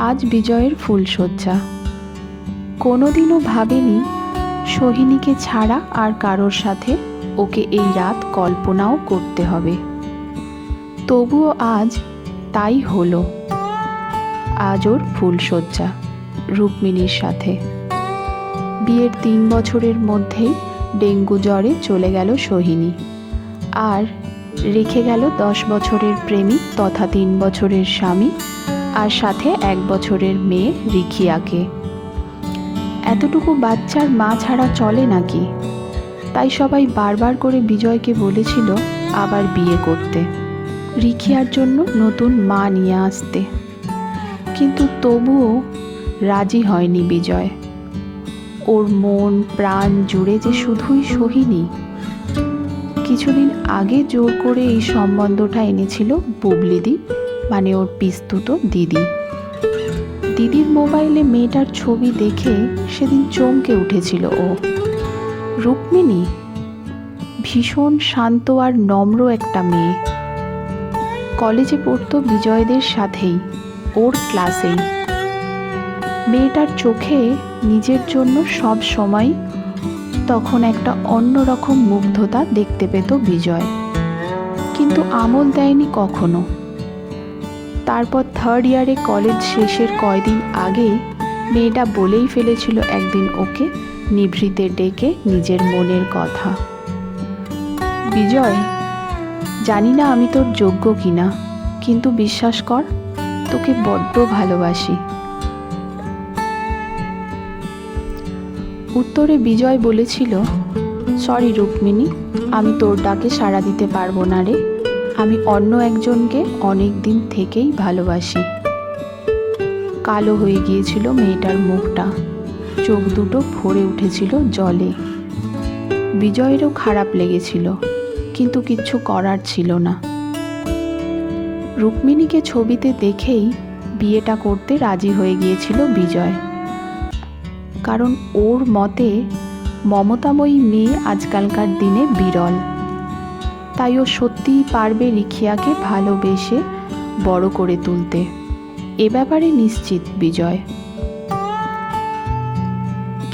আজ বিজয়ের ফুলশয্যা। কোনোদিনও ভাবেনি সোহিনীকে ছাড়া আর কারোর সাথে ওকে এই রাত কল্পনাও করতে হবে। তবুও আজ তাই হলো। আজ ওর ফুলশয্যা রুক্মিণীর সাথে। বিয়ের 3 বছরের মধ্যেই ডেঙ্গু জ্বরে চলে গেল সোহিনী, আর রেখে গেল 10 বছরের প্রেমিক তথা 3 বছরের স্বামী, আর সাথে 1 বছরের মেয়ে রিখিয়াকে। এতটুকু বাচ্চার মা ছাড়া চলে নাকি? তাই সবাই বারবার করে বিজয়কে বলেছিল আবার বিয়ে করতে, রিখিয়ার জন্য নতুন মা নিয়ে আসতে। কিন্তু তবুও রাজি হয়নি বিজয়। ওর মন প্রাণ জুড়ে যে শুধুই সোহিনী। কিছুদিন আগে জোর করে এই সম্বন্ধটা এনেছিল বুবলিদি, মানে ওর পিস্তুত দিদি। দিদির মোবাইলে মেয়েটার ছবি দেখে সেদিন চমকে উঠেছিল ও। রুক্মিণী ভীষণ শান্ত আর নম্র একটা মেয়ে। কলেজে পড়তো বিজয়দের সাথেই, ওর ক্লাসেই। মেয়েটার চোখে নিজের জন্য সব সময় তখন একটা অন্যরকম মুগ্ধতা দেখতে পেত বিজয়, কিন্তু আমল দেয়নি কখনো। তারপর 3rd ইয়ারে কলেজ শেষের কয়দিন আগে মেয়েটা বলেই ফেলেছিল একদিন ওকে নিভৃতে ডেকে নিজের মনের কথা। বিজয়, জানি না আমি তোর যোগ্য কিনা, কিন্তু বিশ্বাস কর, তোকে বড্ড ভালোবাসি। উত্তরে বিজয় বলেছিল, সরি রুক্মিণী, আমি তোর ডাকে সাড়া দিতে পারবো না রে। আমি অন্য একজনকে অনেক দিন থেকেই ভালোবাসি। কালো হয়ে গিয়েছিল মেয়েটার মুখটা, চোখ দুটো ভরে উঠেছিল জলে। বিজয়েরও খারাপ লেগেছিল, কিন্তু কিচ্ছু করার ছিল না। রুক্মিণীকে ছবিতে দেখেই বিয়েটা করতে রাজি হয়ে গিয়েছিল বিজয়, কারণ ওর মতে মমতাময়ী মেয়ে আজকালকার দিনে বিরল। তাই ও সত্যিই পারবে রিখিয়াকে ভালোবেসে বড় করে তুলতে, এ ব্যাপারে নিশ্চিত বিজয়।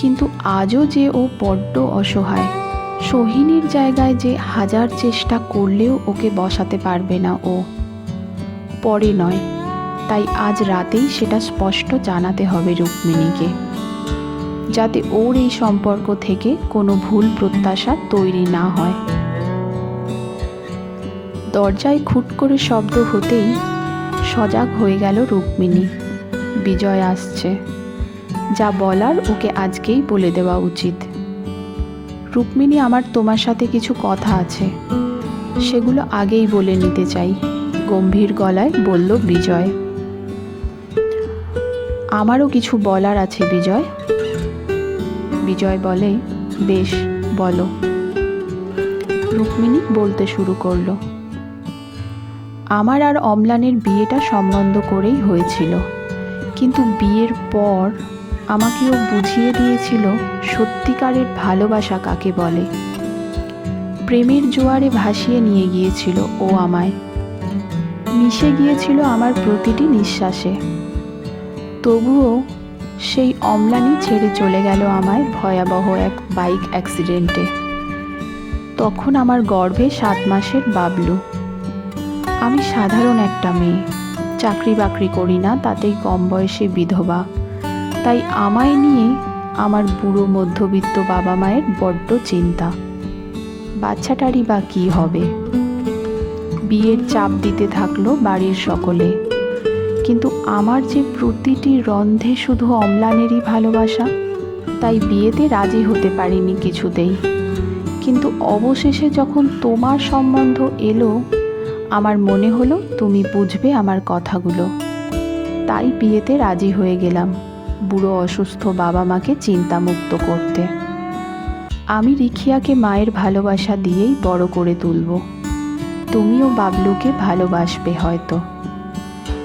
কিন্তু আজও যে ও বড্ড অসহায়। সোহিনীর জায়গায় যে হাজার চেষ্টা করলেও ওকে বসাতে পারবে না ও, পরে নয়। তাই আজ রাতেই সেটা স্পষ্ট জানাতে হবে রুক্মিণীকে, যাতে ওর এই সম্পর্ক থেকে কোনো ভুল প্রত্যাশা তৈরি না হয়। দরজায় খুট করে শব্দ হতেই সজাগ হয়ে গেল রুক্মিণী। বিজয় আসছে, যা বলার ওকে আজকেই বলে দেওয়া উচিত। রুক্মিণী, আমার তোমার সাথে কিছু কথা আছে, সেগুলো আগেই বলে নিতে চাই, গম্ভীর গলায় বলল বিজয়। আমারও কিছু বলার আছে বিজয়। বিজয় বলে, বেশ বলো। রুক্মিণী বলতে শুরু করলো, আমার আর অম্লানের বিয়েটা সম্বন্ধ করেই হয়েছিল, কিন্তু বিয়ের পর আমাকে ও বুঝিয়ে দিয়েছিল সত্যিকারের ভালোবাসা কাকে বলে। প্রেমের জোয়ারে ভাসিয়ে নিয়ে গিয়েছিল ও আমায়, মিশে গিয়েছিল আমার প্রতিটি নিঃশ্বাসে। তবুও সেই অম্লানই ছেড়ে চলে গেল আমায় ভয়াবহ এক বাইক অ্যাক্সিডেন্টে। তখন আমার গর্ভে 7 মাসের বাবলু। আমি সাধারণ একটা মেয়ে, চাকরি বাকরি করি না, তাতেই কম বয়সে বিধবা। তাই আমায় নিয়ে আমার বুড়ো মধ্যবিত্ত বাবা মায়ের বড্ড চিন্তা, বাচ্চাটারই বা কী হবে। বিয়ের চাপ দিতে থাকলো বাড়ির সকলে, কিন্তু আমার যে প্রতিটি রন্ধে শুধু অম্লানেরই ভালোবাসা, তাই বিয়েতে রাজি হতে পারিনি কিছুতেই। কিন্তু অবশেষে যখন তোমার সম্বন্ধ এলো, আমার মনে হলো তুমি বুঝবে আমার কথাগুলো, তাই বিয়েতে রাজি হয়ে গেলাম বুড়ো অসুস্থ বাবা মাকে চিন্তামুক্ত করতে। আমি রিখিয়াকে মায়ের ভালোবাসা দিয়েই বড় করে তুলব। তুমিও বাবলুকে ভালোবাসবে হয়তো,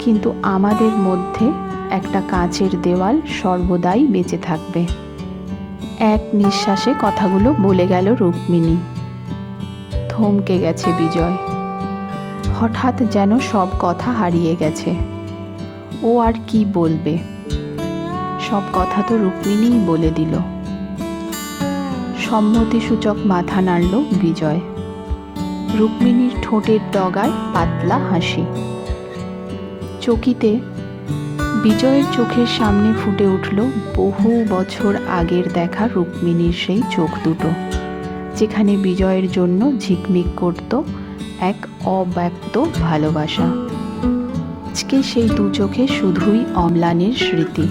কিন্তু আমাদের মধ্যে একটা কাঁচের দেওয়াল সর্বদাই বেঁচে থাকবে। এক নিঃশ্বাসে কথাগুলো বলে গেল রুক্মিণী। থমকে গেছে বিজয়। হঠাৎ যেন সব কথা হারিয়ে গেছে। ও আর কি বলবে, সব কথা তো রুক্মিণীই বলে দিল। সম্মতিসূচক মাথা নাড়ল বিজয়। রুক্মিণীর ঠোঁটের ডগায় পাতলা হাসি। চকিতে বিজয়ের চোখের সামনে ফুটে উঠল বহু বছর আগের দেখা রুক্মিণীর সেই চোখ দুটো, যেখানে বিজয়ের জন্য ঝিকমিক করত এক অব্যক্ত ভালোবাসা। আজকে সেই দু চোখে শুধুই অম্লানের স্মৃতি।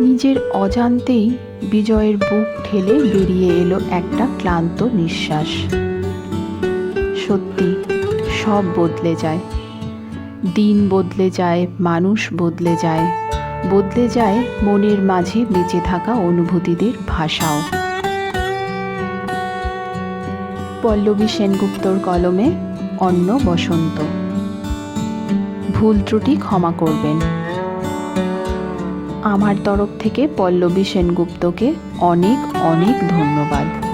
নিজের অজান্তেই বিজয়ের বুক ঠেলে বেরিয়ে এলো একটা ক্লান্ত নিঃশ্বাস। সত্যি, সব বদলে যায়, দিন বদলে যায়, মানুষ বদলে যায়, বদলে যায় মনের মাঝে বেঁচে থাকা অনুভূতিদের ভাষাও। পল্লবী সেনগুপ্তর কলমে অন্য বসন্ত। ভুল ত্রুটি ক্ষমা করবেন। আমার তরফ থেকে পল্লবী সেনগুপ্তকে অনেক অনেক ধন্যবাদ।